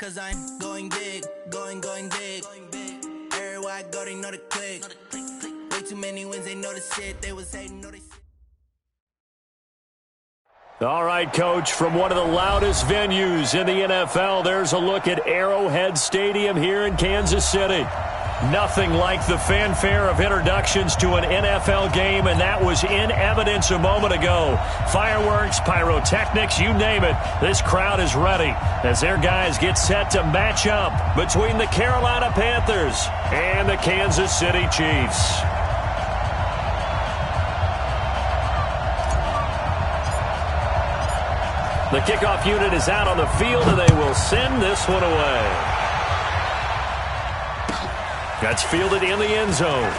cause I'm going big, going big. Everywhere I go, they know the click. Way too many wins, they know the shit. They was hating, know they shit. All right, Coach, from one of the loudest venues in the NFL, there's a look at Arrowhead Stadium here in Kansas City. Nothing like the fanfare of introductions to an NFL game, and that was in evidence a moment ago. Fireworks, pyrotechnics, you name it. This crowd is ready as their guys get set to match up between the Carolina Panthers and the Kansas City Chiefs. The kickoff unit is out on the field, and they will send this one away. That's fielded in the end zone.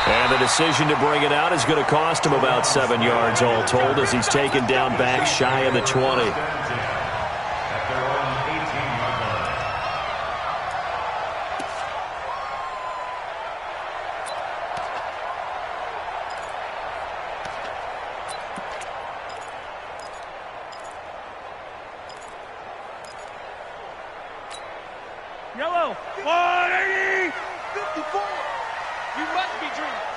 And the decision to bring it out is going to cost him about 7 yards all told as he's taken down back shy of the 20. Yellow, 180, 54. You must be dreaming.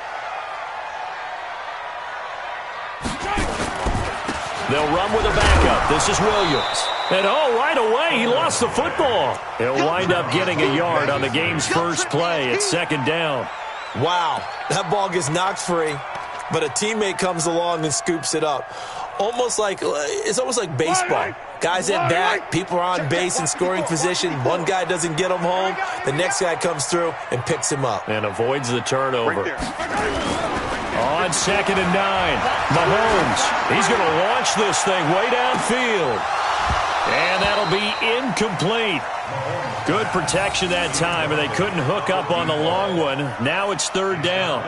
They'll run with a backup. This is Williams. And right away, he lost the football. He'll wind up getting a yard on the game's first play. It's second down. Wow, that ball gets knocked free, but a teammate comes along and scoops it up. It's almost like baseball. Guys at bat, people are on base in scoring position. One guy doesn't get him home. The next guy comes through and picks him up. And avoids the turnover. On 2nd and 9, Mahomes. He's going to launch this thing way downfield. And that'll be incomplete. Good protection that time, and they couldn't hook up on the long one. Now it's third down.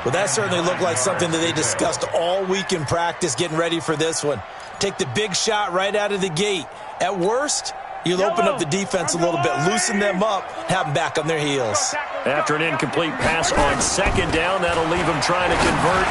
Well, that certainly looked like something that they discussed all week in practice getting ready for this one. Take the big shot right out of the gate. At worst, you'll open up the defense a little bit, loosen them up, have them back on their heels. After an incomplete pass on 2nd down, that'll leave them trying to convert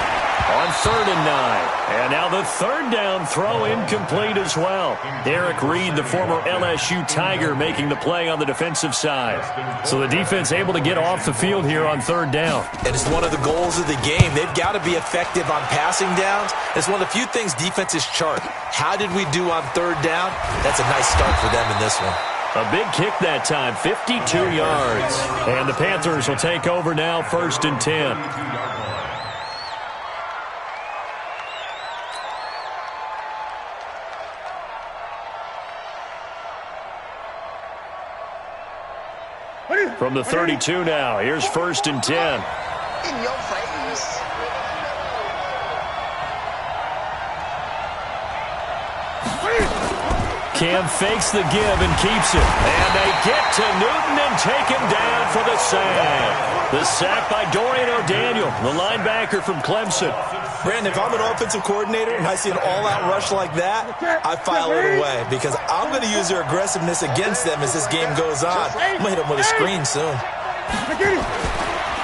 on 3rd and 9. And now the 3rd down throw incomplete as well. Eric Reed, the former LSU Tiger, making the play on the defensive side. So the defense able to get off the field here on 3rd down. And it's one of the goals of the game. They've got to be effective on passing downs. It's one of the few things defenses chart. How did we do on 3rd down? That's a nice start for them in this one. A big kick that time, 52 yards. And the Panthers will take over now, 1st and 10. From the 32 now, here's 1st and 10. In your face. Cam fakes the give and keeps it. And they get to Newton and take him down for the sack. The sack by Dorian O'Daniel, the linebacker from Clemson. Brandon, if I'm an offensive coordinator and I see an all-out rush like that, I file it away because I'm going to use their aggressiveness against them as this game goes on. I'm going to hit them with a screen soon.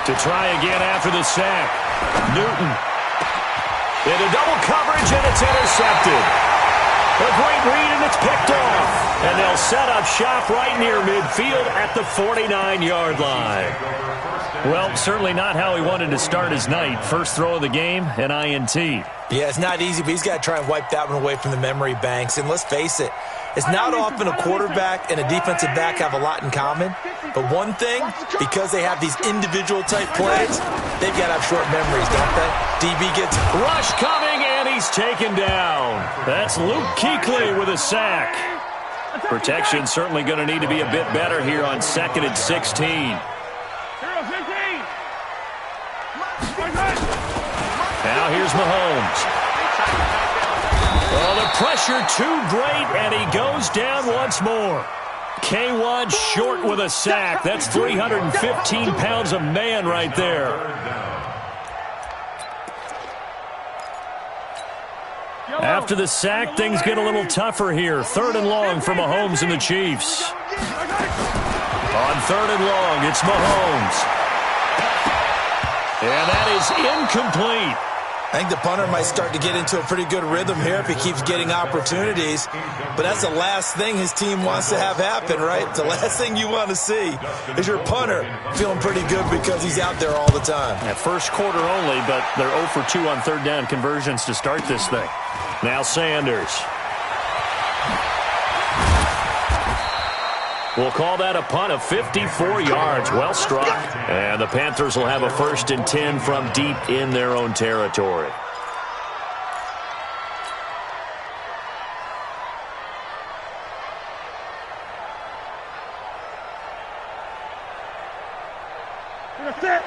To try again after the sack. Newton. Into double coverage, and it's intercepted. A great read, and it's picked off. And they'll set up shop right near midfield at the 49-yard line. Well, certainly not how he wanted to start his night. First throw of the game, an INT. Yeah, it's not easy, but he's got to try and wipe that one away from the memory banks. And let's face it, it's not often a quarterback and a defensive back have a lot in common. But one thing, because they have these individual-type plays, they've got to have short memories, don't they? DB gets rush coming, and he's taken down. That's Luke Kuechly with a sack. Protection certainly going to need to be a bit better here on 2nd and 16. Now here's Mahomes. Oh, the pressure too great, and he goes down once more. K1 short with a sack. That's 315 pounds of man right there. After the sack, things get a little tougher here. 3rd and long for Mahomes and the Chiefs. On 3rd and long, it's Mahomes. And that is incomplete. I think the punter might start to get into a pretty good rhythm here if he keeps getting opportunities. But that's the last thing his team wants to have happen, right? The last thing you want to see is your punter feeling pretty good because he's out there all the time. At first quarter only, but they're 0 for 2 on third down conversions to start this thing. Now Sanders. We'll call that a punt of 54 yards. Well struck. And the Panthers will have a 1st and 10 from deep in their own territory.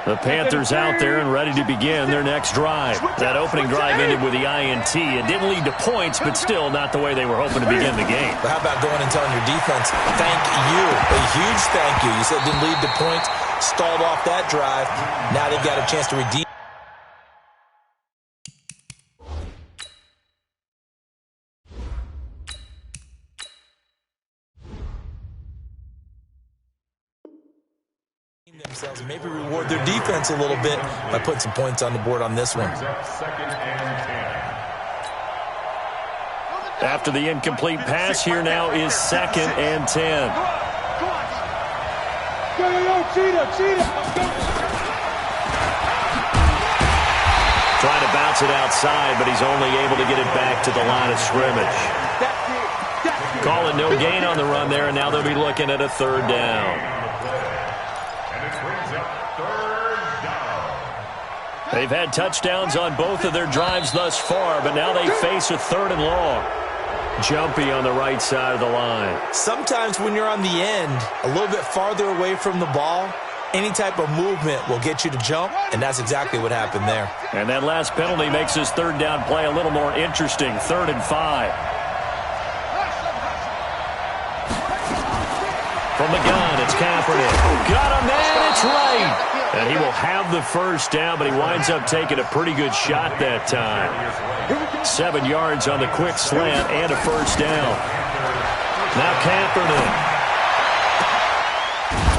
The Panthers out there and ready to begin their next drive. That opening drive ended with the INT. It didn't lead to points, but still not the way they were hoping to begin the game. But how about going and telling your defense, thank you, a huge thank you. You said it didn't lead to points, stalled off that drive. Now they've got a chance to redeem. Themselves and maybe reward their defense a little bit by putting some points on the board on this one. After the incomplete pass, here now is 2nd and 10. Trying to bounce it outside, but he's only able to get it back to the line of scrimmage. Calling no gain on the run there, and now they'll be looking at a 3rd down. They've had touchdowns on both of their drives thus far, but now they face a 3rd and long. Jumpy on the right side of the line. Sometimes when you're on the end, a little bit farther away from the ball, any type of movement will get you to jump, and that's exactly what happened there. And that last penalty makes his 3rd down play a little more interesting. 3rd and 5. From the gun, it's Kaepernick. Got him, man, it's right. And he will have the 1st down, but he winds up taking a pretty good shot that time. 7 yards on the quick slant and a 1st down. Now Kaepernick.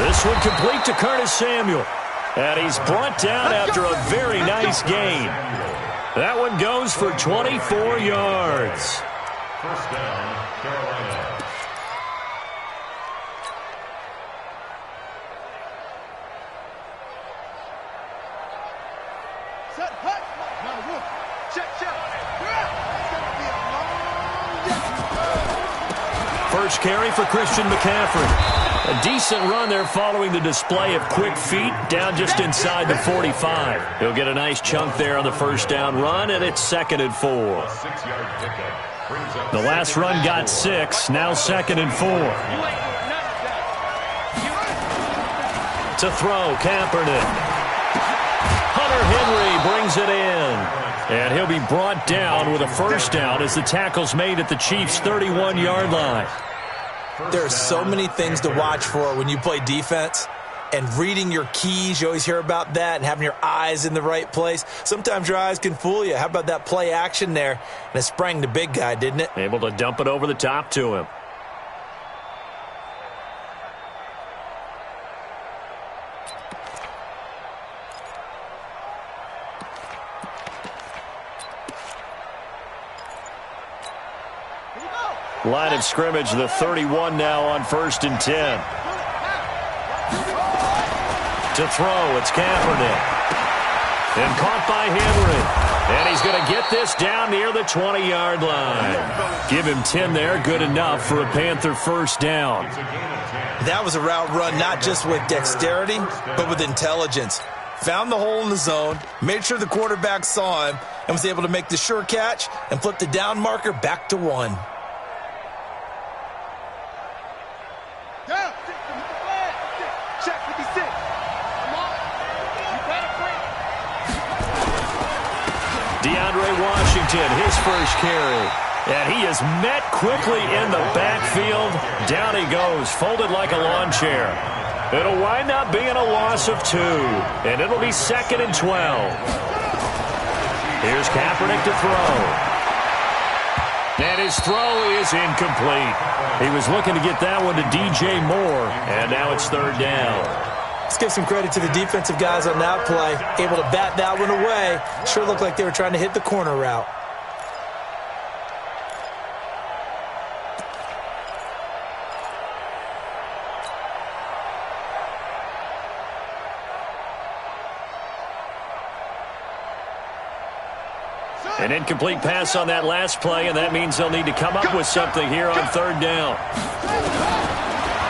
This one complete to Curtis Samuel. And he's brought down after a very nice gain. That one goes for 24 yards. 1st down, Carolina. First carry for Christian McCaffrey. A decent run there following the display of quick feet down just inside the 45. He'll get a nice chunk there on the 1st down run, and it's 2nd and 4. The last run got 6, now 2nd and 4. To throw, Kaepernick. Hunter Henry brings it in. And he'll be brought down with a 1st down as the tackle's made at the Chiefs' 31-yard line. There are so many things to watch for when you play defense. And reading your keys, you always hear about that, and having your eyes in the right place. Sometimes your eyes can fool you. How about that play action there? And it sprang the big guy, didn't it? Able to dump it over the top to him. Line of scrimmage, the 31 now on 1st and 10. To throw, it's Kaepernick. And caught by Henry. And he's going to get this down near the 20-yard line. Give him 10 there, good enough for a Panther 1st down. That was a route run not just with dexterity, but with intelligence. Found the hole in the zone, made sure the quarterback saw him, and was able to make the sure catch and flip the down marker back to 1. Washington, his 1st carry. And he is met quickly in the backfield. Down he goes, folded like a lawn chair. It'll wind up being a loss of 2. And it'll be 2nd and 12. Here's Kaepernick to throw. And his throw is incomplete. He was looking to get that one to DJ Moore. And now it's 3rd down. Let's give some credit to the defensive guys on that play. Able to bat that one away. Sure looked like they were trying to hit the corner route. An incomplete pass on that last play, and that means they'll need to come up with something here on third down.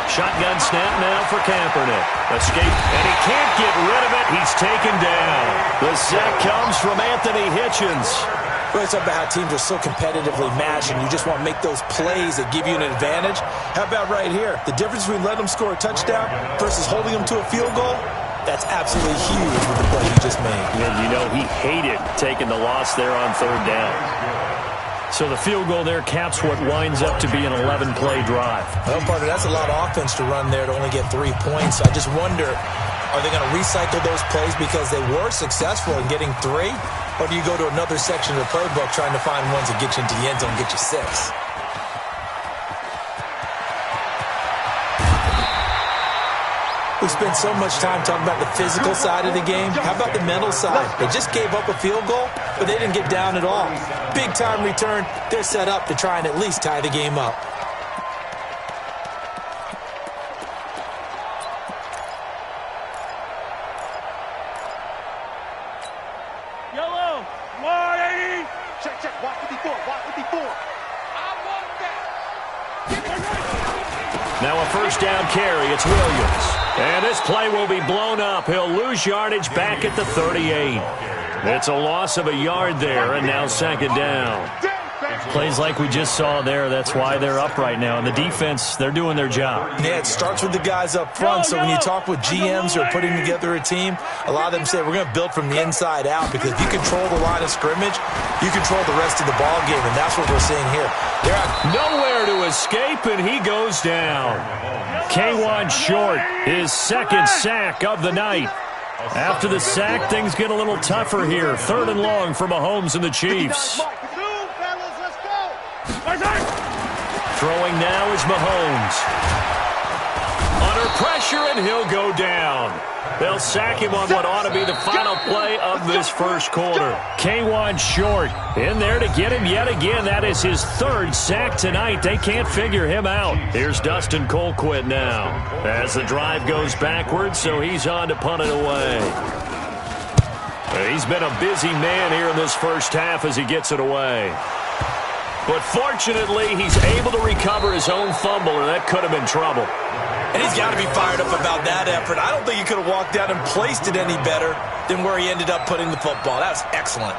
Shotgun snap now for Kaepernick. Escape, and he can't get rid of it. He's taken down. The sack comes from Anthony Hitchens. Well, it's about how teams are so competitively matched, and you just want to make those plays that give you an advantage. How about right here? The difference between letting them score a touchdown versus holding them to a field goal? That's absolutely huge with the play he just made. And you know he hated taking the loss there on third down. So the field goal there caps what winds up to be an 11-play drive. Well, partner, that's a lot of offense to run there to only get 3 points. I just wonder, are they going to recycle those plays because they were successful in getting 3? Or do you go to another section of the playbook trying to find ones that get you into the end zone and get you 6? We spent so much time talking about the physical side of the game. How about the mental side? They just gave up a field goal, but they didn't get down at all. Big-time return. They're set up to try and at least tie the game up. Yellow, 180. Check, watch 54, watch 54. I want that. Now a first down carry. It's Williams. And this play will be blown up. He'll lose yardage back at the 38. It's a loss of a yard there, and now second down. Plays like we just saw there. That's why they're up right now. And the defense, they're doing their job. Yeah, it starts with the guys up front. So when you talk with GMs who are putting together a team, a lot of them say we're going to build from the inside out, because if you control the line of scrimmage, you control the rest of the ball game, and that's what we're seeing here. They're out. Nowhere to escape, and he goes down. K1 Short, his second sack of the night. After the sack, things get a little tougher here. 3rd and long for Mahomes and the Chiefs. Throwing now is Mahomes. Under pressure, and he'll go down. They'll sack him on what ought to be the final play of this first quarter. K1 Short in there to get him yet again. That is his 3rd sack tonight. They can't figure him out. Here's Dustin Colquitt now as the drive goes backwards, so he's on to punt it away. He's been a busy man here in this first half as he gets it away. But fortunately, he's able to recover his own fumble, or that could have been trouble. And he's got to be fired up about that effort. I don't think he could have walked out and placed it any better than where he ended up putting the football. That was excellent.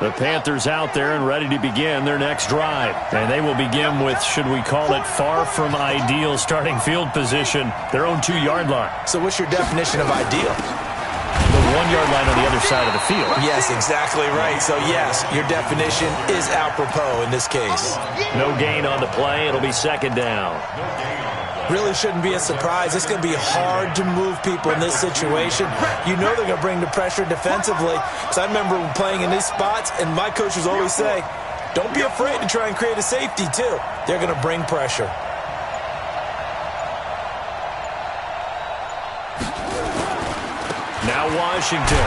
The Panthers out there and ready to begin their next drive. And they will begin with, should we call it, far from ideal starting field position, their own 2-yard line. So what's your definition of ideal? The 1-yard line on the other side of the field. Yes, exactly right. So, yes, your definition is apropos in this case. No gain on the play. It'll be second down. Really shouldn't be a surprise. It's going to be hard to move people in this situation. You know they're going to bring the pressure defensively. So I remember playing in these spots, and my coaches always say, don't be afraid to try and create a safety, too. They're going to bring pressure. Now Washington.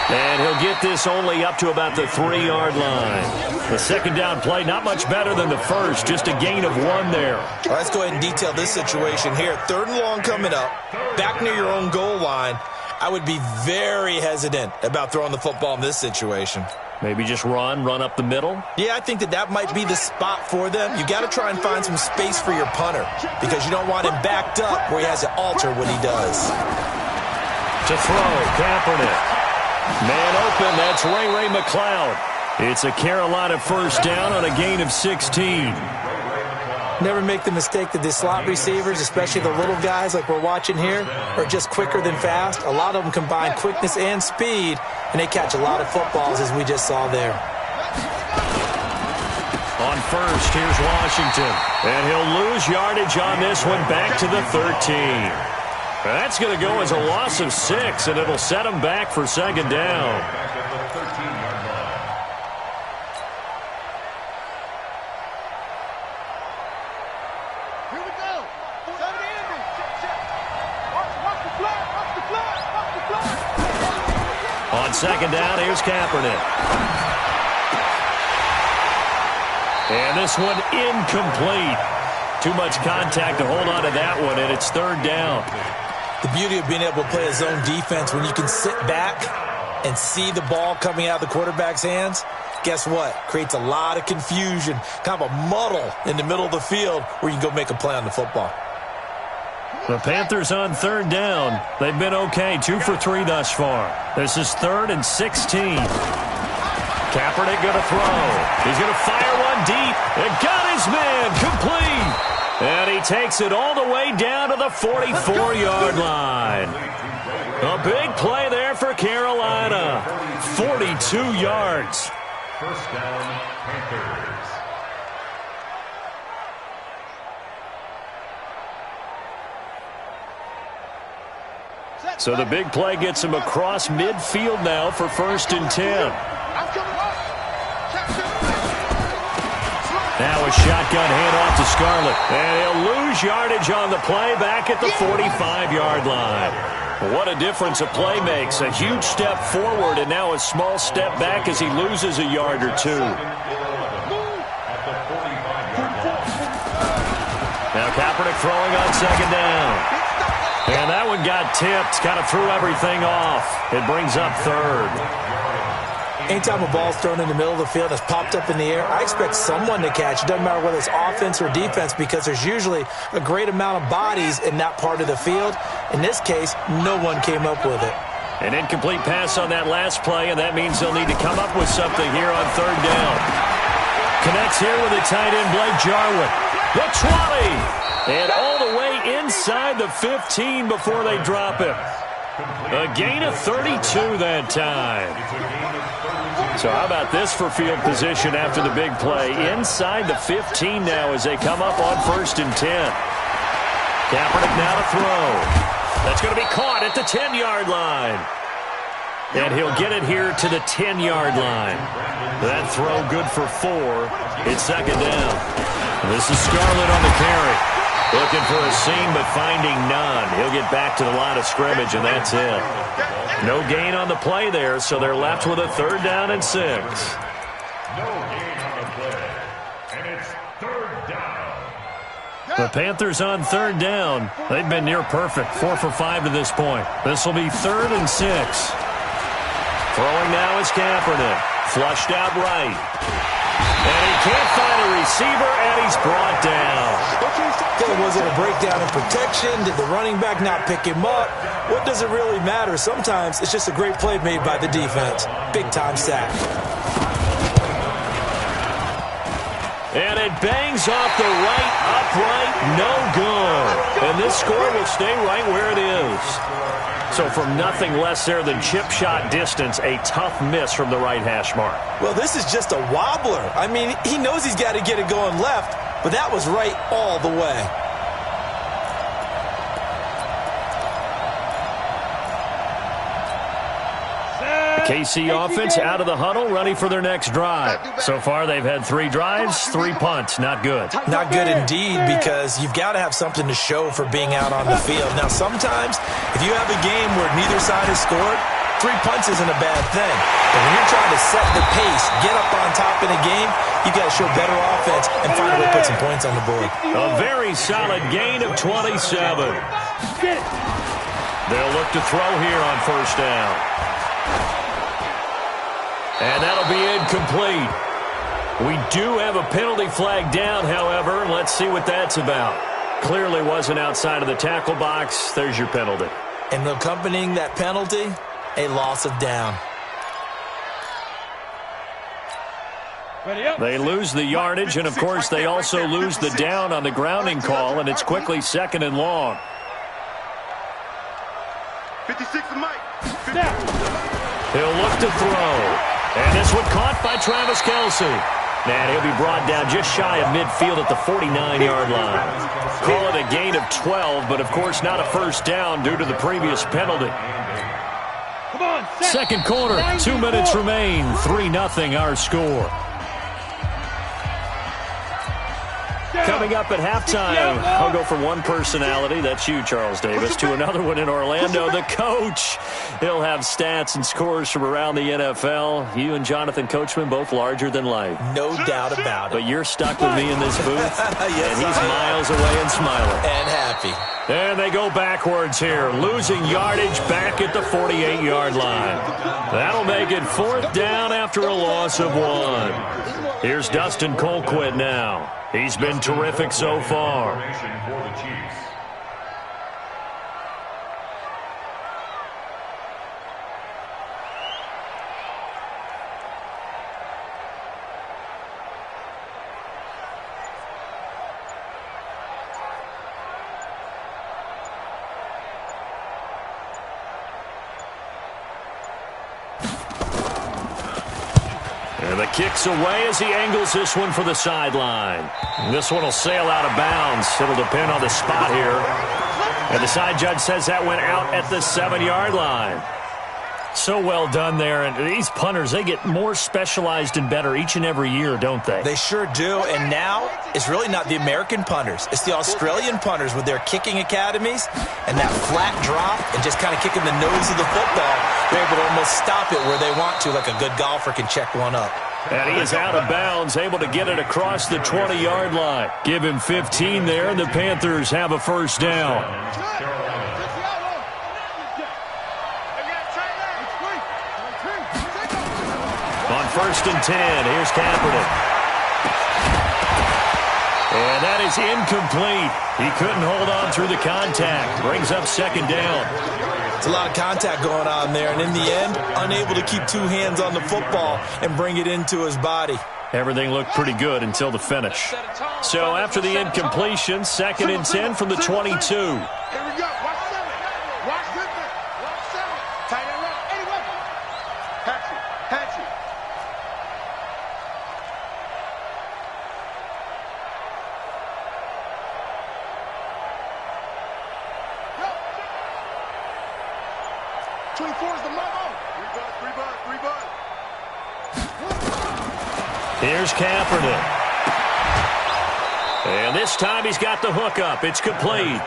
And he'll get this only up to about the 3-yard line. The second down play, not much better than the first, just a gain of 1 there. All right, let's go ahead and detail this situation here. 3rd and long coming up, back near your own goal line. I would be very hesitant about throwing the football in this situation. Maybe just run up the middle? Yeah, I think that might be the spot for them. You got to try and find some space for your punter, because you don't want him backed up where he has to alter what he does. To throw, Kaepernick. Man open, that's Ray McLeod. It's a Carolina first down on a gain of 16. Never make the mistake that the slot receivers, especially the little guys like we're watching here, are just quicker than fast. A lot of them combine quickness and speed, and they catch a lot of footballs, as we just saw there. On first, here's Washington. And he'll lose yardage on this one back to the 13. That's going to go as a loss of 6, and it'll set them back for second down. Back at the 13-yard line. Here we go. Somebody in me. Check. Watch the flag. Watch the flag. Watch the flag. On second down, here's Kaepernick. And this one incomplete. Too much contact to hold on to that one, and it's third down. The beauty of being able to play a zone defense when you can sit back and see the ball coming out of the quarterback's hands, guess what? Creates a lot of confusion, kind of a muddle in the middle of the field where you can go make a play on the football. The Panthers on third down. They've been okay, 2 for 3 thus far. This is 3rd and 16. Kaepernick going to throw. He's going to fire one deep. It got his man complete. And he takes it all the way down to the 44-yard line. A big play there for Carolina. 42 yards. First down, Panthers. So the big play gets him across midfield now for 1st and 10. Now a shotgun handoff to Scarlett. And he'll lose yardage on the play back at the 45-yard line. What a difference a play makes. A huge step forward and now a small step back as he loses a yard or two. Now Kaepernick throwing on second down. And that one got tipped. Kind of threw everything off. It brings up 3rd. Anytime a ball's thrown in the middle of the field that's popped up in the air, I expect someone to catch. It doesn't matter whether it's offense or defense because there's usually a great amount of bodies in that part of the field. In this case, no one came up with it. An incomplete pass on that last play, and that means they'll need to come up with something here on third down. Connects here with the tight end, Blake Jarwin. The 20! And all the way inside the 15 before they drop him. A gain of 32 that time. So how about this for field position after the big play? Inside the 15 now as they come up on 1st and 10. Kaepernick now to throw. That's going to be caught at the 10-yard line. And he'll get it here to the 10-yard line. That throw good for 4. It's second down. This is Scarlett on the carry. Looking for a seam, but finding none. He'll get back to the line of scrimmage, and that's it. No gain on the play there, so they're left with a 3rd down and 6. No gain on the play, and it's 3rd down. The Panthers on 3rd down. They've been near perfect, 4 for 5 to this point. This will be 3rd and 6. Throwing now is Kaepernick. Flushed out right. And he can't find a receiver, and he's brought down. Was it a breakdown in protection? Did the running back not pick him up? What does it really matter? Sometimes it's just a great play made by the defense. Big-time sack. And it bangs off the right upright. No good. And this score will stay right where it is. So from nothing less there than chip shot distance, a tough miss from the right hash mark. Well, this is just a wobbler. I mean, he knows he's got to get it going left, but that was right all the way. KC offense out of the huddle, ready for their next drive. So far, they've had 3 drives, 3 punts. Not good. Not good indeed, because you've got to have something to show for being out on the field. Now, sometimes, if you have a game where neither side has scored, 3 punts isn't a bad thing. But when you're trying to set the pace, get up on top in a game, you've got to show better offense and find a way to put some points on the board. A very solid gain of 27. They'll look to throw here on 1st down. And that'll be incomplete. We do have a penalty flag down, however. Let's see what that's about. Clearly wasn't outside of the tackle box. There's your penalty. And accompanying that penalty, a loss of down. They lose the yardage, and, of course, they also lose the down on the grounding call, and it's quickly 2nd and long. 56 and Mike. He'll look to throw. And this one caught by Travis Kelce. And he'll be brought down just shy of midfield at the 49-yard line. call it a gain of 12, but of course not a first down due to the previous penalty. Come on, Second quarter, 2 minutes remain. 3-0 our score. Coming up at halftime, I'll go from one personality, that's you, Charles Davis, to another one in Orlando, the coach. He'll have stats and scores from around the NFL. You and Jonathan Coachman, both larger than life. No doubt about it. But you're stuck with me in this booth, yes, and he's miles away and smiling. And happy. And they go backwards here, losing yardage back at the 48-yard line. That'll make it 4th down after a loss of 1. Here's Dustin Colquitt now. He's been terrific so far. And the kick's away as he angles this one for the sideline. This one will sail out of bounds. It'll depend on the spot here. And the side judge says that went out at the 7-yard line. So well done there. And these punters, they get more specialized and better each and every year, don't they? They sure do. And now it's really not the American punters. It's the Australian punters with their kicking academies and that flat drop and just kind of kicking the nose of the football. They're able to almost stop it where they want to, like a good golfer can check one up. And he is out of bounds, able to get it across the 20-yard line. Give him 15 there, and the Panthers have a first down. On 1st and 10, here's Kaepernick. And that is incomplete. He couldn't hold on through the contact. Brings up 2nd down. It's a lot of contact going on there, and in the end, unable to keep 2 hands on the football and bring it into his body. Everything looked pretty good until the finish. So after the incompletion, 2nd and 10 from the 22. Here we go. Watch 7. Watch 7. Watch 7. Tight end right. Anyway. Patch it. Patch it. Go. 24 is the memo. 3 bud. Here's Kaepernick. And this time he's got the hook up. It's complete.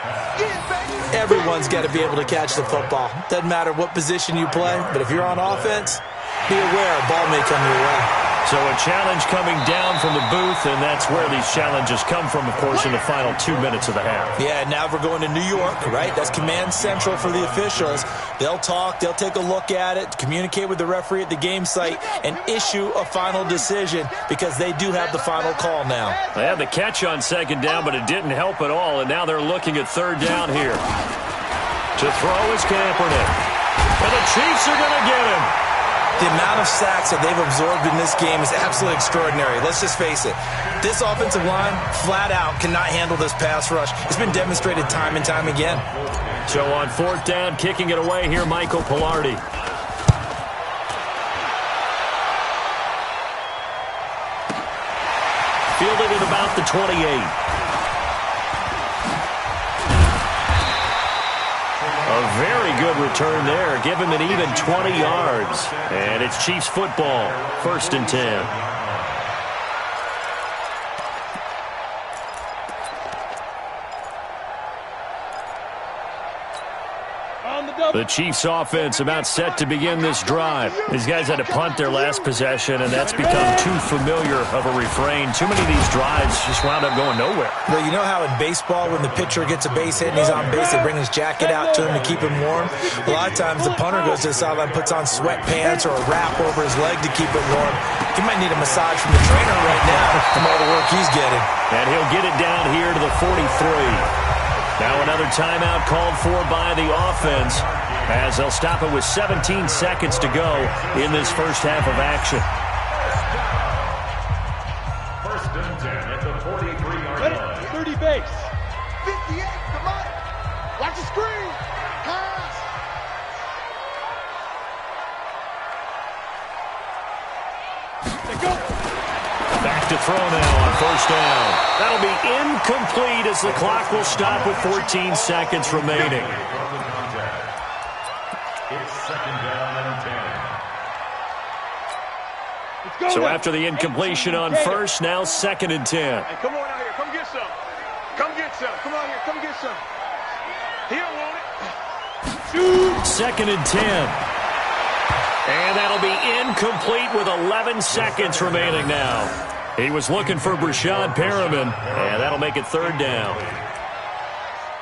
Everyone's got to be able to catch the football. Doesn't matter what position you play, but if you're on offense, be aware a ball may come your way. So a challenge coming down from the booth, and that's where these challenges come from, of course, in the final 2 minutes of the half. Yeah, now we're going to New York, right? That's command central for the officials. They'll talk, they'll take a look at it, communicate with the referee at the game site, and issue a final decision because they do have the final call now. They had the catch on 2nd down, but it didn't help at all, and now they're looking at 3rd down here. To throw is Kaepernick. And the Chiefs are going to get him. The amount of sacks that they've absorbed in this game is absolutely extraordinary. Let's just face it. This offensive line, flat out, cannot handle this pass rush. It's been demonstrated time and time again. So on 4th down, kicking it away here, Michael Pilardi. Fielded at about the 28. A very good return there. Give him an even 20 yards. And it's Chiefs football. 1st and 10. The Chiefs offense about set to begin this drive. These guys had to punt their last possession, and that's become too familiar of a refrain. Too many of these drives just wound up going nowhere. Well, you know how in baseball when the pitcher gets a base hit and he's on base, they bring his jacket out to him to keep him warm? A lot of times the punter goes to the sideline, puts on sweatpants or a wrap over his leg to keep it warm. He might need a massage from the trainer right now from all the work he's getting. And he'll get it down here to the 43. Now another timeout called for by the offense as they'll stop it with 17 seconds to go in this first half of action. 1st and 10 at the 43-yard line. 30 base. 58, come on. Watch the screen. Pass. Back to throw now on first down. That'll be incomplete as the clock will stop with 14 seconds remaining. It's second down and 10. So after the incompletion on first, now second and 10. Hey, come on out here. Come get some. Come get some. Come on here. Come get some. He don't want it. Shoot. Second and 10. And that'll be incomplete with 11 seconds remaining now. He was looking for Brashad Perriman, and that'll make it third down.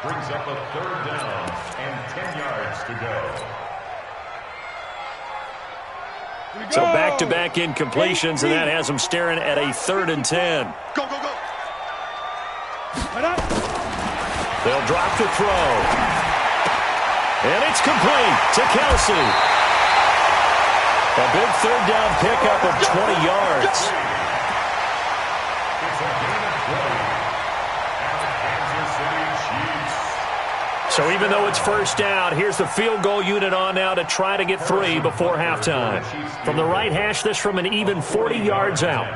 Brings up a third down and 10 yards to go. So back-to-back incompletions, and that has him staring at a third and 10. Go, go, go. They'll drop the throw. And it's complete to Kelsey. A big third down pickup of 20 yards. It's a gain of 20. And the Kansas City Chiefs. So even though it's first down, here's the field goal unit on now to try to get 3 before halftime. From the right hash, this from an even 40 yards out.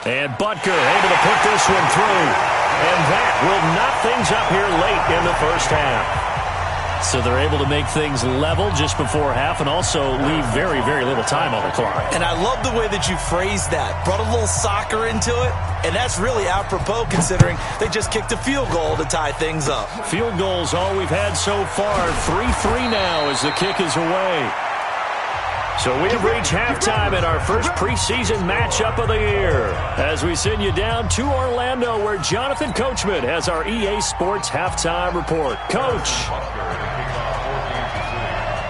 And Butker able to put this one through. And that will knock things up here late in the first half. So they're able to make things level just before half and also leave very, very little time on the clock. And I love the way that you phrased that. Brought a little soccer into it, and that's really apropos considering they just kicked a field goal to tie things up. Field goals all we've had so far. 3-3 now as the kick is away. So we have reached halftime in our first preseason matchup of the year as we send you down to Orlando where Jonathan Coachman has our EA Sports halftime report. Coach.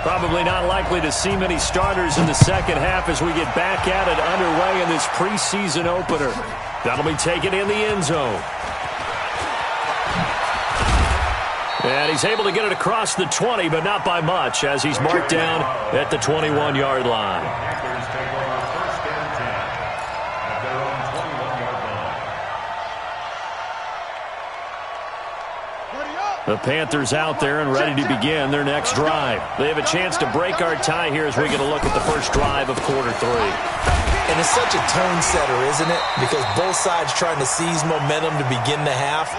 Probably not likely to see many starters in the second half as we get back at it underway in this preseason opener. That'll be taken in the end zone. And he's able to get it across the 20, but not by much as he's marked down at the 21-yard line. Panthers take over first and 10 at their own 21-yard line. The Panthers out there and ready to begin their next drive. They have a chance to break our tie here as we get a look at the first drive of quarter 3. And it's such a tone setter, isn't it? Because both sides trying to seize momentum to begin the half.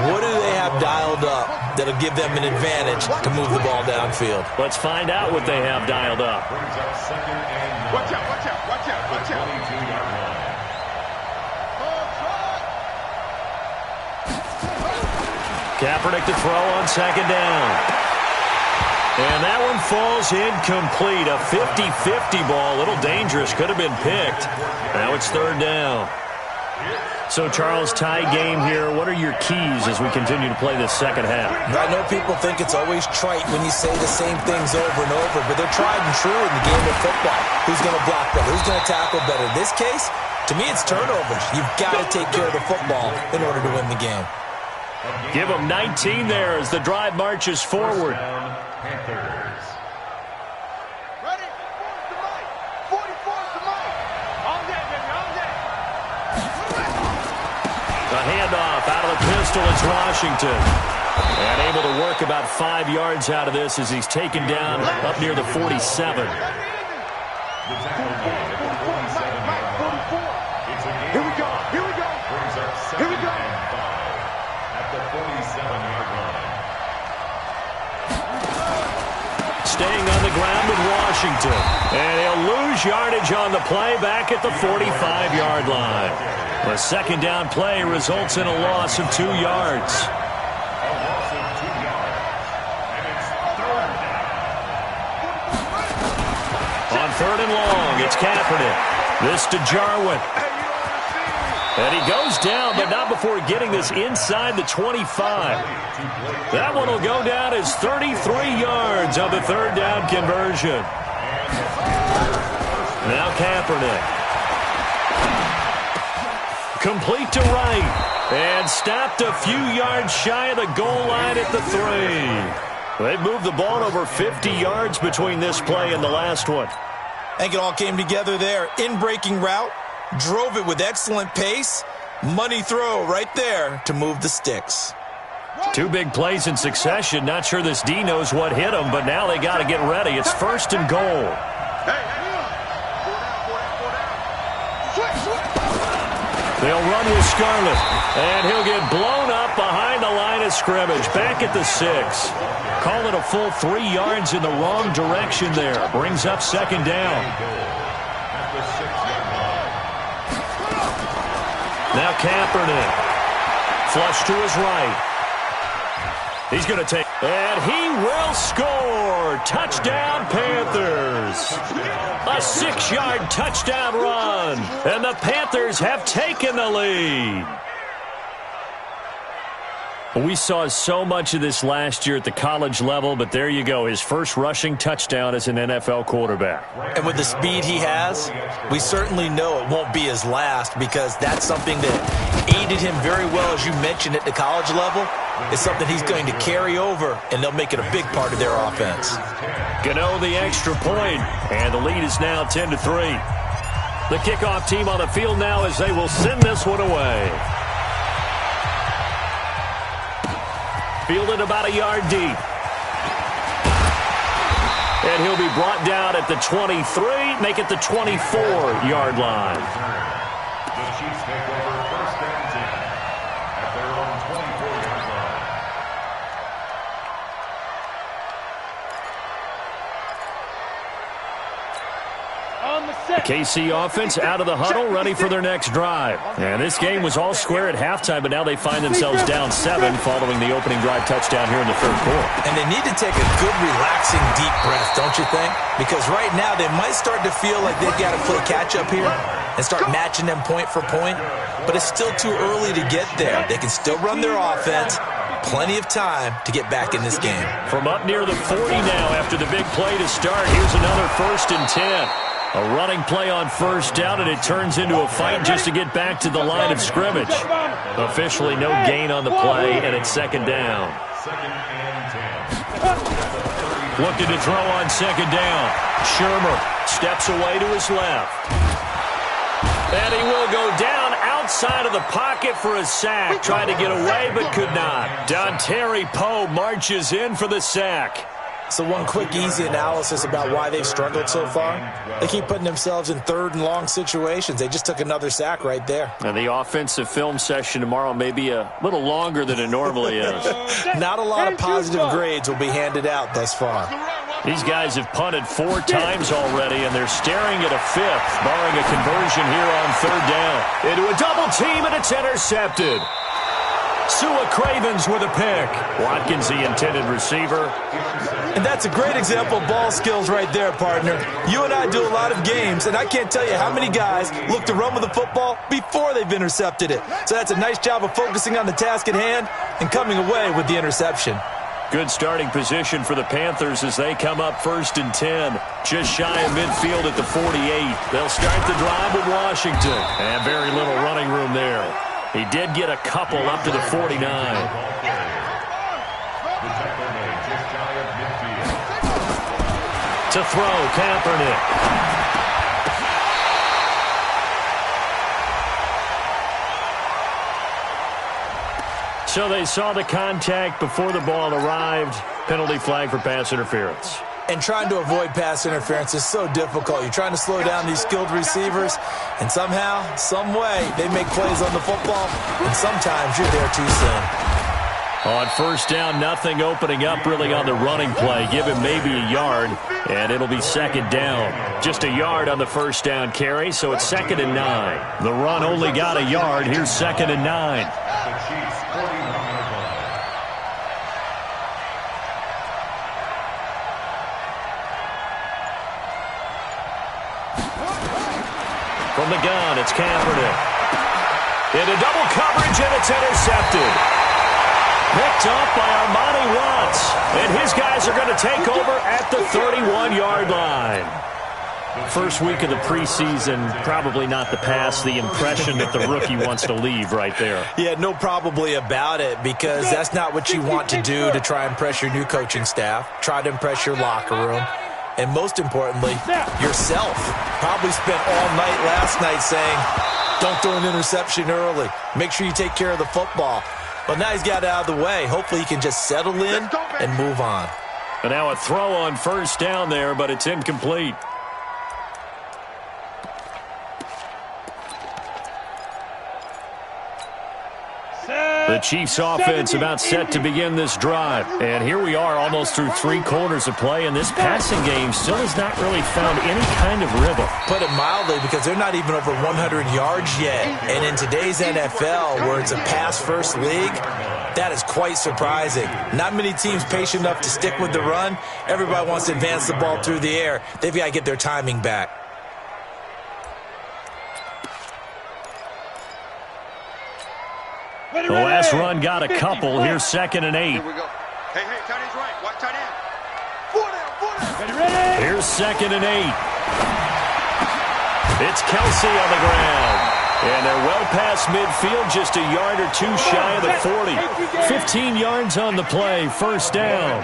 What do they have dialed up that'll give them an advantage to move the ball downfield? Let's find out what they have dialed up. Brings up second and 9. Watch out, watch out, watch out, watch out. 22-yard line. Kaepernick to throw on second down. And that one falls incomplete. A 50-50 ball. A little dangerous. Could have been picked. Now it's third down. So, Charles, tie game here. What are your keys as we continue to play this second half? I know people think it's always trite when you say the same things over and over, but they're tried and true in the game of football. Who's going to block better? Who's going to tackle better? In this case, to me, it's turnovers. You've got to take care of the football in order to win the game. Give them 19 there as the drive marches forward. Panthers. Ready? 44 to Mike. On that, baby, on that. The handoff out of the pistol is Washington. And able to work about 5 yards out of this as he's taken down up near the 47. The tackle made at the 47-yard line. It's a gain. Here we go, here we go. Brings up Here we second go. and 5 at the 47-yard line. Staying on the ground with Washington. And he'll lose yardage on the play back at the 45-yard line. The second down play results in a loss of 2 yards. A loss of 2 yards. And it's third down. On third and long, it's Kaepernick. This to Jarwin. And he goes down, but not before getting this inside the 25. That one will go down as 33 yards on the third down conversion. Now Kaepernick. Complete to right. And stopped a few yards shy of the goal line at the 3. They've moved the ball over 50 yards between this play and the last one. I think it all came together there. In-breaking route. Drove it with excellent pace. Money throw right there to move the sticks. 2 big plays in succession. Not sure this D knows what hit him, but now they got to get ready. It's first and goal. Hey, They'll run with Scarlett, and he'll get blown up behind the line of scrimmage, back at the 6. Call it a full 3 yards in the wrong direction there. Brings up second down. Now Kaepernick. Flush to his right. He's going to take, and he will score. Touchdown, Panthers. A 6-yard touchdown run, and the Panthers have taken the lead. We saw so much of this last year at the college level, but there you go, his first rushing touchdown as an NFL quarterback. And with the speed he has, we certainly know it won't be his last, because that's something that aided him very well, as you mentioned, at the college level. It's something he's going to carry over, and they'll make it a big part of their offense. Gano the extra point, and the lead is now 10-3. The kickoff team on the field now as they will send this one away. Fielded about a yard deep. And he'll be brought down at the 23, make it the 24-yard line. The Chiefs take over first and 10 at their own 24-yard line. The KC offense out of the huddle, ready for their next drive. And this game was all square at halftime, but now they find themselves down 7 following the opening drive touchdown here in the third quarter. And they need to take a good, relaxing, deep breath, don't you think? Because right now they might start to feel like they've got to play catch-up here and start matching them point for point. But it's still too early to get there. They can still run their offense. Plenty of time to get back in this game. From up near the 40 now after the big play to start, here's another 1st and 10. A running play on first down, and it turns into a fight just to get back to the line of scrimmage. Officially no gain on the play, and it's second down. Second and 10. Looking to throw on second down. Shermer steps away to his left. And he will go down outside of the pocket for a sack. Tried to get away, but could not. Dontari Poe marches in for the sack. So one quick, easy analysis about why they've struggled so far. They keep putting themselves in 3rd and long situations. They just took another sack right there. And the offensive film session tomorrow may be a little longer than it normally is. Not a lot of positive grades will be handed out thus far. These guys have punted 4 times already, and they're staring at a 5th, barring a conversion here on 3rd down. Into a double team, and it's intercepted. Sua Cravens with a pick. Watkins, the intended receiver. And that's a great example of ball skills right there, partner. You and I do a lot of games, and I can't tell you how many guys look to run with the football before they've intercepted it. So that's a nice job of focusing on the task at hand and coming away with the interception. Good starting position for the Panthers as they come up 1st and 10. Just shy of midfield at the 48. They'll start the drive with Washington. And very little running room there. He did get a couple up to the 49. The tackle made just shy of midfield. To throw, Kaepernick. So they saw the contact before the ball arrived. Penalty flag for pass interference. And trying to avoid pass interference is so difficult. You're trying to slow down these skilled receivers, and somehow, some way, they make plays on the football, and sometimes you're there too soon. On first down, nothing opening up really on the running play. Give him maybe a yard, and it'll be second down. Just a yard on the first down carry, so it's 2nd and 9. The run only got a yard. Here's 2nd and 9. The Chiefs 49-yard line. From the gun, it's Kaepernick. Into double coverage, and it's intercepted. Picked off by Armani Watts. And his guys are going to take over at the 31-yard line. First week of the preseason, probably not the pass, the impression that the rookie wants to leave right there. Yeah, no probably about it, because that's not what you want to do to try and impress your new coaching staff, try to impress your locker room, and most importantly, yourself. Probably spent all night last night saying, don't throw an interception early. Make sure you take care of the football. But now he's got it out of the way. Hopefully he can just settle in and move on. And now a throw on first down there, but it's incomplete. The Chiefs offense about set to begin this drive. And here we are almost through 3 quarters of play, and this passing game still has not really found any kind of rhythm. Put it mildly, because they're not even over 100 yards yet. And in today's NFL, where it's a pass-first league, that is quite surprising. Not many teams patient enough to stick with the run. Everybody wants to advance the ball through the air. They've got to get their timing back. The last run got a couple. Here's 2nd and 8. Here we go. Hey, tight end's right. Watch tight end. 4 down. Ready. Here's 2nd and 8. It's Kelsey on the ground. And they're well past midfield, just a yard or 2 shy of the 40. 15 yards on the play, 1st down.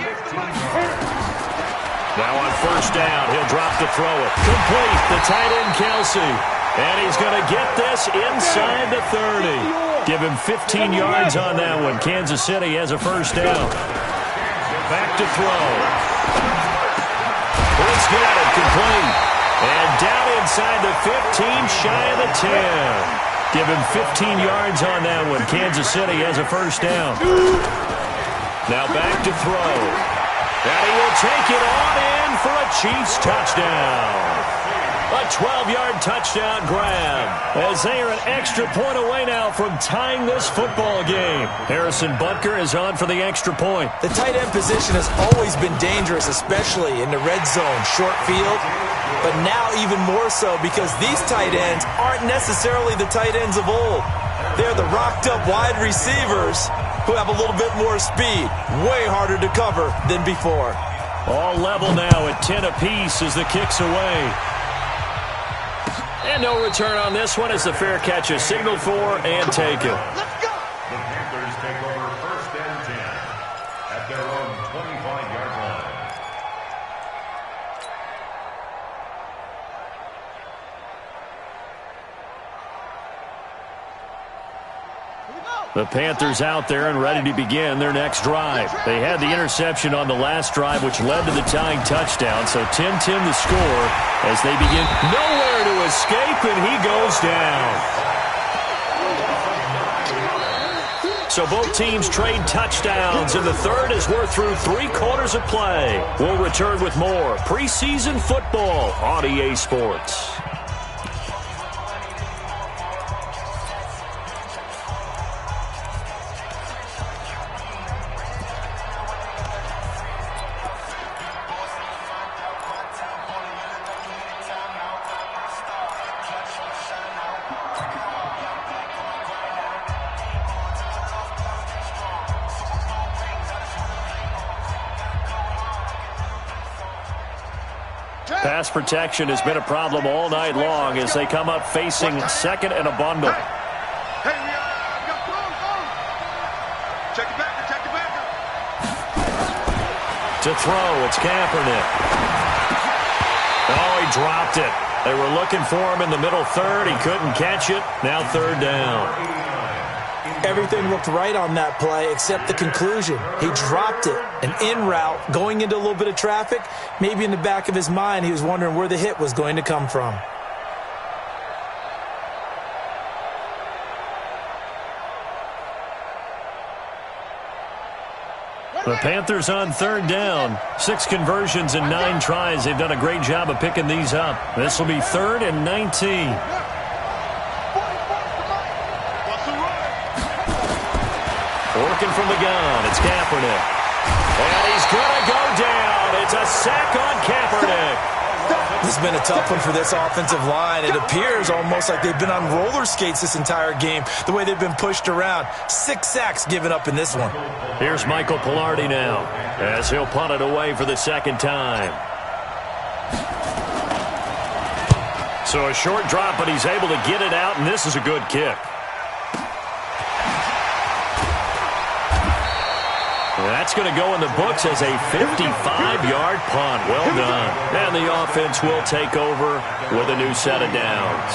Now on 1st down, he'll drop to throw it. Complete, the tight end Kelsey. And he's going to get this inside the 30. Give him 15 yards on that one. Kansas City has a 1st down. Back to throw. It's got it, complete. And down inside the 15, shy of the 10. Give him 15 yards on that one. Kansas City has a 1st down. Now back to throw. And he will take it on in for a Chiefs touchdown. A 12-yard touchdown grab as they are an extra point away now from tying this football game. Harrison Butker is on for the extra point. The tight end position has always been dangerous, especially in the red zone, short field. But now even more so because these tight ends aren't necessarily the tight ends of old. They're the rocked-up wide receivers who have a little bit more speed. Way harder to cover than before. All level now at 10 apiece as the kick's away. And no return on this one as the fair catch is signaled for and taken. Let's go. The Panthers take over 1st and 10 at their own 25-yard line. The Panthers out there and ready to begin their next drive. They had the interception on the last drive, which led to the tying touchdown. So 10-10 the score as they begin. Nowhere to escape, and he goes down. So both teams trade touchdowns, and the third as we're through 3 quarters of play. We'll return with more preseason football on EA Sports. Pass protection has been a problem all night long as they come up facing 2nd and a bundle. Hey, we got thrown. Check it back. To throw, it's Kaepernick. Oh, he dropped it. They were looking for him in the middle 3rd. He couldn't catch it. Now 3rd down. Everything looked right on that play except the conclusion. He dropped it. An in route going into a little bit of traffic. Maybe in the back of his mind he was wondering where the hit was going to come from. The Panthers on 3rd down. 6 conversions and 9 tries. They've done a great job of picking these up. This will be 3rd and 19. Working from the gun, it's Kaepernick. And he's going to go down. It's a sack on Kaepernick. This has been a tough one for this offensive line. It appears almost like they've been on roller skates this entire game, the way they've been pushed around. 6 sacks given up in this one. Here's Michael Pilardi now as he'll punt it away for the 2nd time. So a short drop, but he's able to get it out, and this is a good kick. That's going to go in the books as a 55-yard punt. Well done. And the offense will take over with a new set of downs.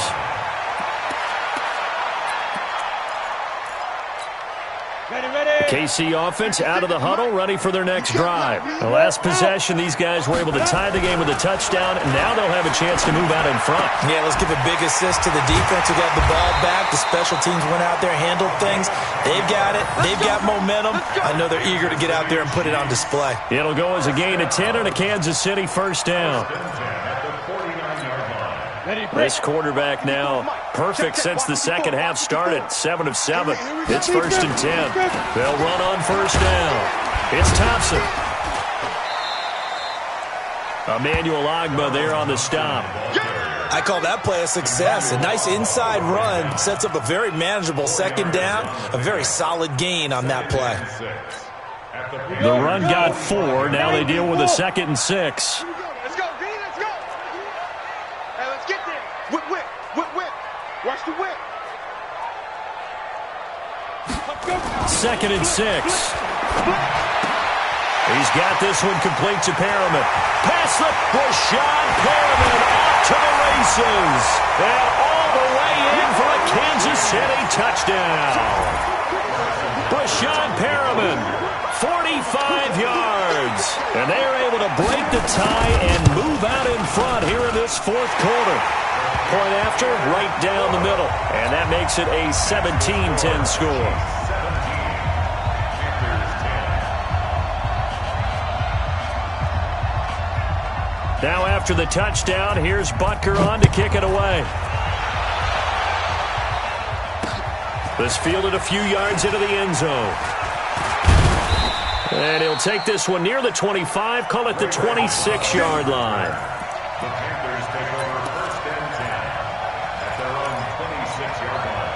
Ready. KC offense out of the huddle, ready for their next drive. The last possession, these guys were able to tie the game with a touchdown, and now they'll have a chance to move out in front. Yeah, let's give a big assist to the defense who got the ball back. The special teams went out there, handled things. They've got it. They've got momentum. I know they're eager to get out there and put it on display. It'll go as a gain of 10 and a Kansas City first down. This quarterback now perfect since the second half started. 7 of 7. It's 1st and 10. They'll run on first down. It's Thompson. Emmanuel Ogbah there on the stop. I call that play a success. A nice inside run sets up a very manageable second down. A very solid gain on that play. The run got 4. Now they deal with a 2nd and 6. Let's go, D, let's go. Hey, let's get there. Whip. Watch the whip. 2nd and 6. He's got this one complete to Perriman. Pass the Brashad Perriman off to the races. And all the way in for a Kansas City touchdown. Brashad Perriman, 45 yards. And they are able to break the tie and move out in front here in this fourth quarter. Point after, right down the middle. And that makes it a 17-10 score. Now after the touchdown, here's Butker on to kick it away. This fielded a few yards into the end zone. And he'll take this one near the 25, call it the 26-yard line. The Panthers take over 1st and 10 at their own 26-yard line.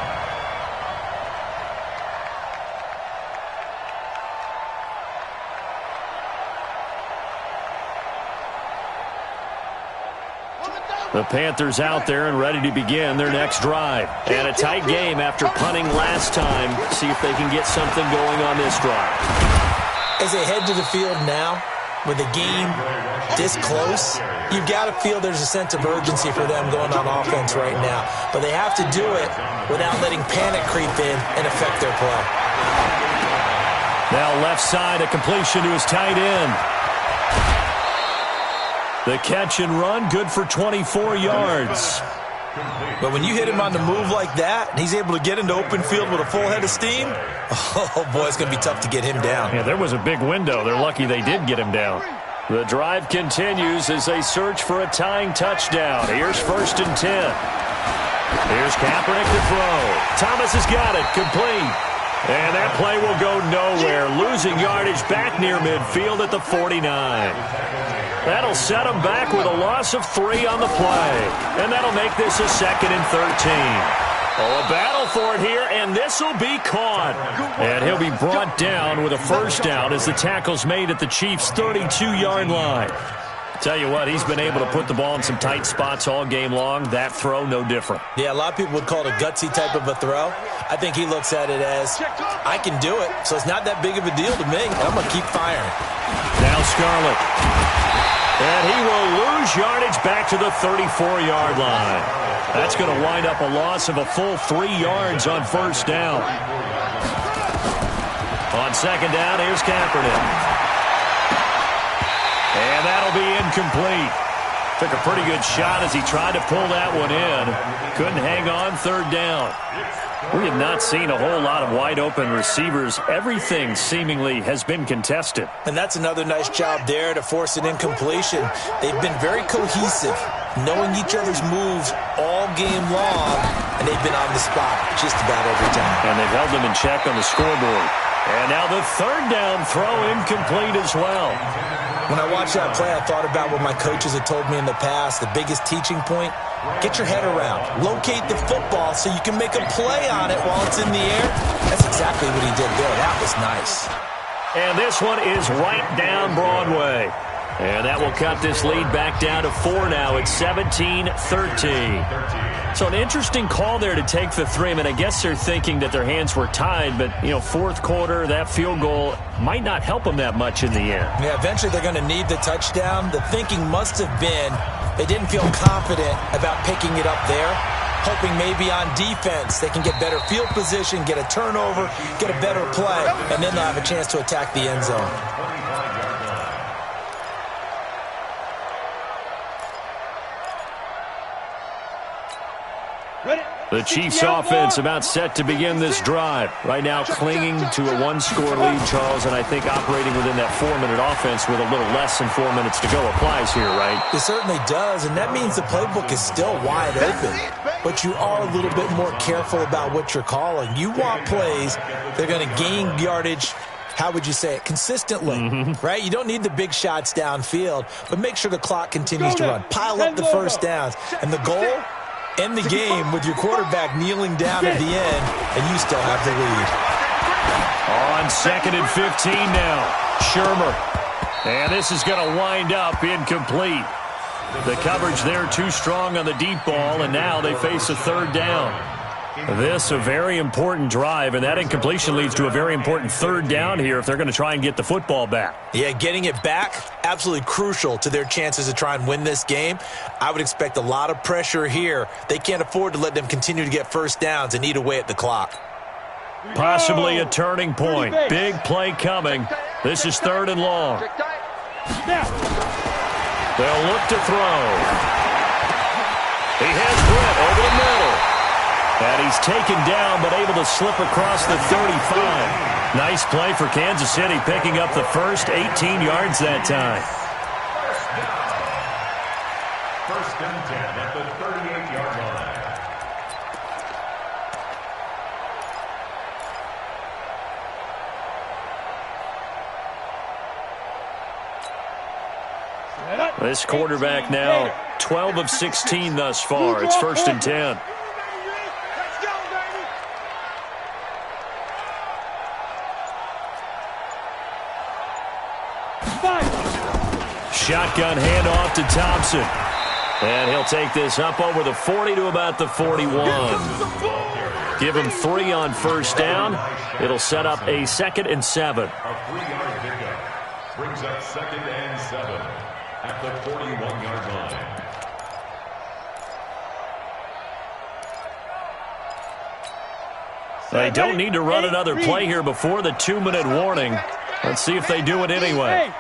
The Panthers out there and ready to begin their next drive. And a tight game after punting last time. See if they can get something going on this drive. As they head to the field now, with the game this close, you've got to feel there's a sense of urgency for them going on offense right now. But they have to do it without letting panic creep in and affect their play. Now left side, a completion to his tight end. The catch and run, good for 24 yards. But when you hit him on the move like that, and he's able to get into open field with a full head of steam, oh boy, it's going to be tough to get him down. Yeah, there was a big window. They're lucky they did get him down. The drive continues as they search for a tying touchdown. Here's 1st and 10. Here's Kaepernick to throw. Thomas has got it, complete. And that play will go nowhere. Losing yardage back near midfield at the 49. That'll set them back with a loss of 3 on the play. And that'll make this a 2nd and 13. Oh, a battle for it here, and this will be caught. And he'll be brought down with a first down as the tackle's made at the Chiefs' 32-yard line. Tell you what, he's been able to put the ball in some tight spots all game long. That throw, no different. Yeah, a lot of people would call it a gutsy type of a throw. I think he looks at it as, I can do it, so it's not that big of a deal to me. I'm going to keep firing. Now Scarlett. And he will lose yardage back to the 34-yard line. That's going to wind up a loss of a full 3 yards on first down. On second down, here's Kaepernick. And that'll be incomplete. Took a pretty good shot as he tried to pull that one in. Couldn't hang on, third down. We have not seen a whole lot of wide-open receivers. Everything seemingly has been contested. And that's another nice job there to force an incompletion. They've been very cohesive, knowing each other's moves all game long, and they've been on the spot just about every time. And they've held them in check on the scoreboard. And now the third down throw incomplete as well. When I watched that play, I thought about what my coaches had told me in the past. The biggest teaching point, get your head around. Locate the football so you can make a play on it while it's in the air. That's exactly what he did there. That was nice. And this one is right down Broadway. And that will cut this lead back down to 4 now. It's 17-13. So an interesting call there to take the 3. I mean, I guess they're thinking that their hands were tied, but, you know, fourth quarter, that field goal might not help them that much in the end. Yeah, eventually they're going to need the touchdown. The thinking must have been they didn't feel confident about picking it up there. hoping maybe on defense they can get better field position, get a turnover, get a better play, and then they'll have a chance to attack the end zone. The Chiefs offense about set to begin this drive. Right now clinging to a one-score lead, Charles, and I think operating within that 4-minute offense with a little less than 4 minutes to go applies here, right? It certainly does, and that means the playbook is still wide open. But you are a little bit more careful about what you're calling. You want plays that are going to gain yardage, how would you say it, consistently, right? You don't need the big shots downfield, but make sure the clock continues to run. Pile up the first downs, and the goal, end the game with your quarterback kneeling down at the end, and you still have the lead. On 2nd and 15 now, Shermer. And this is going to wind up incomplete. The coverage there too strong on the deep ball, and now they face a 3rd down. This a very important drive, and that incompletion leads to a very important 3rd down here if they're going to try and get the football back. Yeah, getting it back, absolutely crucial to their chances to try and win this game. I would expect a lot of pressure here. They can't afford to let them continue to get first downs and eat away at the clock. Possibly a turning point. Big play coming. This is 3rd and long. They'll look to throw. He has Britt over the middle. And he's taken down, but able to slip across the 35. Nice play for Kansas City, picking up the first 18 yards that time. First and 10 at the 38-yard line. This quarterback now 12 of 16 thus far. It's 1st and 10. Shotgun handoff to Thompson. And he'll take this up over the 40 to about the 41. Give him 3 on first down. It'll set up a 2nd and 7. A 3-yard pickup brings up 2nd and 7 at the 41-yard line. They don't need to run another play here before the 2-minute warning. Let's see if they do it anyway.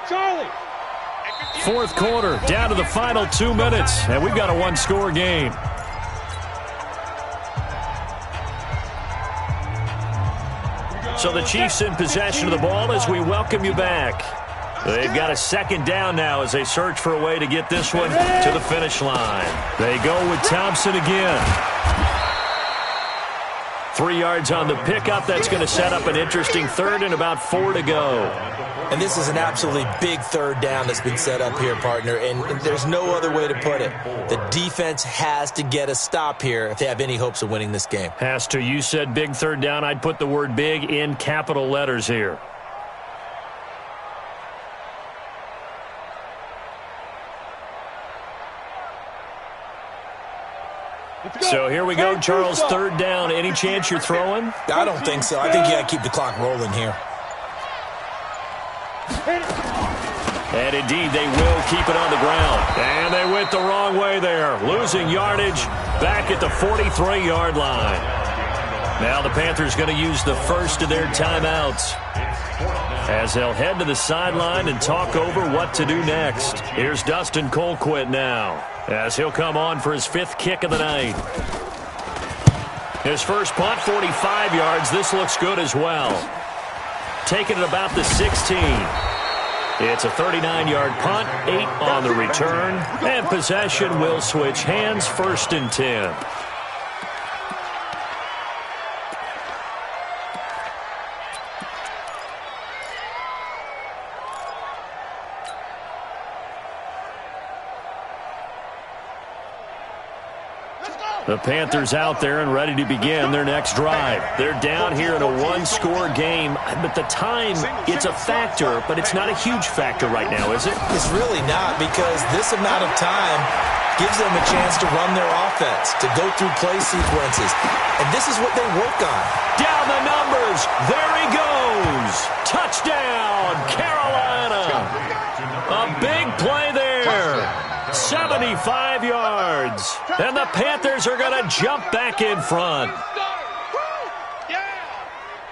4th quarter, down to the final 2 minutes, and we've got a 1-score game. So the Chiefs in possession of the ball as we welcome you back. They've got a 2nd down now as they search for a way to get this one to the finish line. They go with Thompson again. 3 yards on the pickup. That's going to set up an interesting 3rd and about 4 to go. And this is an absolutely big 3rd down that's been set up here, partner, and there's no other way to put it. The defense has to get a stop here if they have any hopes of winning this game. Has to. You said big 3rd down. I'd put the word big in capital letters here. So here we go, Charles, 3rd down. Any chance you're throwing? I don't think so. I think you got to keep the clock rolling here. And indeed, they will keep it on the ground. And they went the wrong way there, losing yardage back at the 43-yard line. Now the Panthers going to use the first of their timeouts as they'll head to the sideline and talk over what to do next. Here's Dustin Colquitt now as he'll come on for his 5th kick of the night. His first punt, 45 yards. This looks good as well. Taking it about the 16. It's a 39-yard punt, 8 on the return, and possession will switch hands, 1st and 10. The Panthers out there and ready to begin their next drive. They're down here in a 1-score game, but the time, it's a factor, but it's not a huge factor right now, is it? It's really not, because this amount of time gives them a chance to run their offense, to go through play sequences, and this is what they work on. Down the numbers. There he goes. Touchdown, Carolina. A big play there. 75 yards. And the Panthers are going to jump back in front.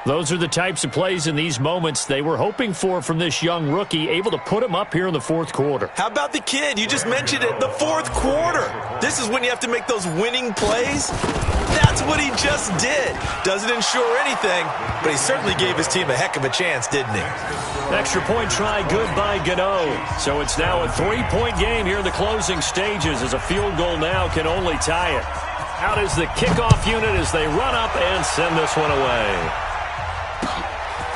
Those are the types of plays in these moments they were hoping for from this young rookie, able to put him up here in the fourth quarter. How about the kid? You just mentioned it, the fourth quarter. This is when you have to make those winning plays. That's what he just did. Doesn't ensure anything, but he certainly gave his team a heck of a chance, didn't he? Extra point try good by Gano. So it's now a 3-point game here in the closing stages, as a field goal now can only tie it. Out is the kickoff unit as they run up and send this one away.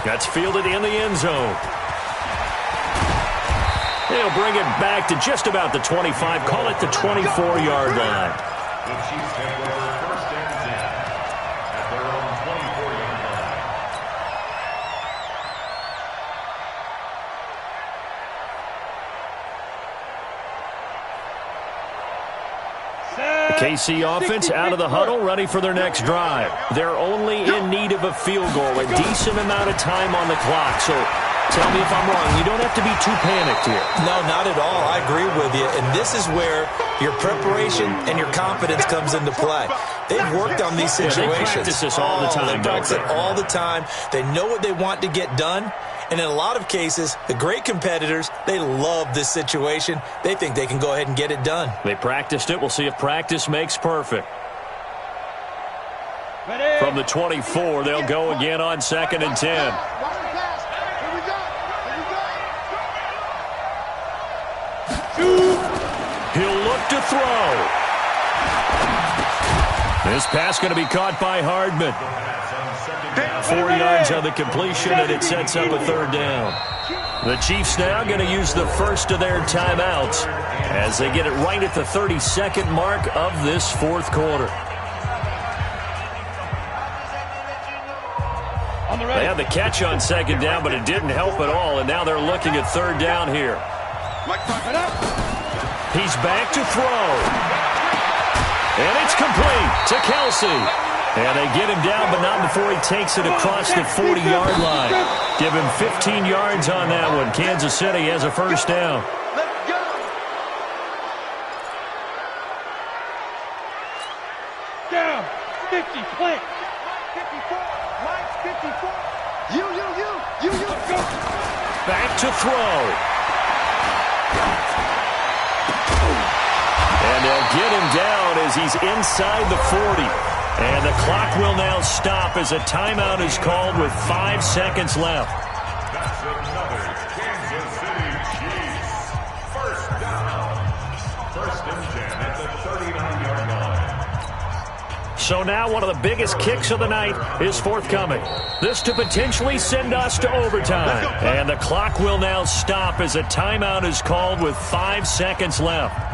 That's fielded in the end zone. They'll bring it back to just about the 25. Call it the 24-yard line. The Chiefs take over first and 10 at their own 24-yard line. The KC offense out of the huddle, ready for their next drive. They're only in need of a field goal, a decent amount of time on the clock. So tell me if I'm wrong. You don't have to be too panicked here. No, not at all. I agree with you. And this is where your preparation and your confidence comes into play. They've worked on these situations. They practice this all the time. They practice it all the time. They know what they want to get done. And in a lot of cases, the great competitors, they love this situation. They think they can go ahead and get it done. They practiced it. We'll see if practice makes perfect. From the 24, they'll go again on 2nd and 10. He'll look to throw. This pass going to be caught by Hardman. 4 yards on the completion, and it sets up a 3rd down. The Chiefs now going to use the first of their timeouts as they get it right at the 32nd mark of this fourth quarter. They had the catch on 2nd down, but it didn't help at all, and now they're looking at 3rd down here. He's back to throw. And it's complete to Kelsey. And they get him down, but not before he takes it across the 40-yard line. Give him 15 yards on that one. Kansas City has a first down. Let's go. Down. 50, plant. 54. Mike, 54. You. Let's go. Back to throw. And they'll get him down as he's inside the 40. And the clock will now stop as a timeout is called with 5 seconds left. That's another Kansas City Chiefs. First down. 1st and 10 at the 39-yard line. So now one of the biggest kicks of the night is forthcoming. This to potentially send us to overtime. And the clock will now stop as a timeout is called with 5 seconds left.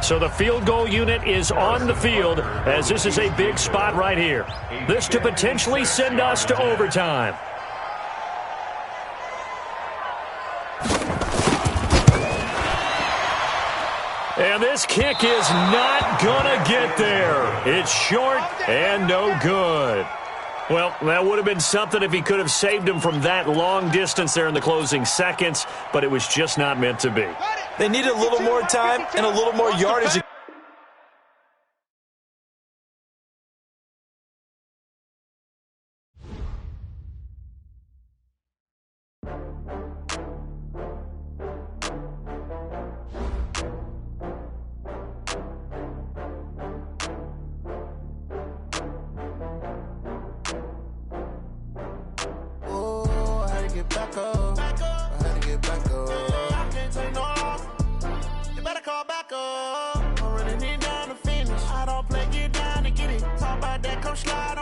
So the field goal unit is on the field as this is a big spot right here. This to potentially send us to overtime. And this kick is not gonna get there. It's short and no good. Well, that would have been something if he could have saved him from that long distance there in the closing seconds, but it was just not meant to be. They needed a little more time and a little more yardage. Slide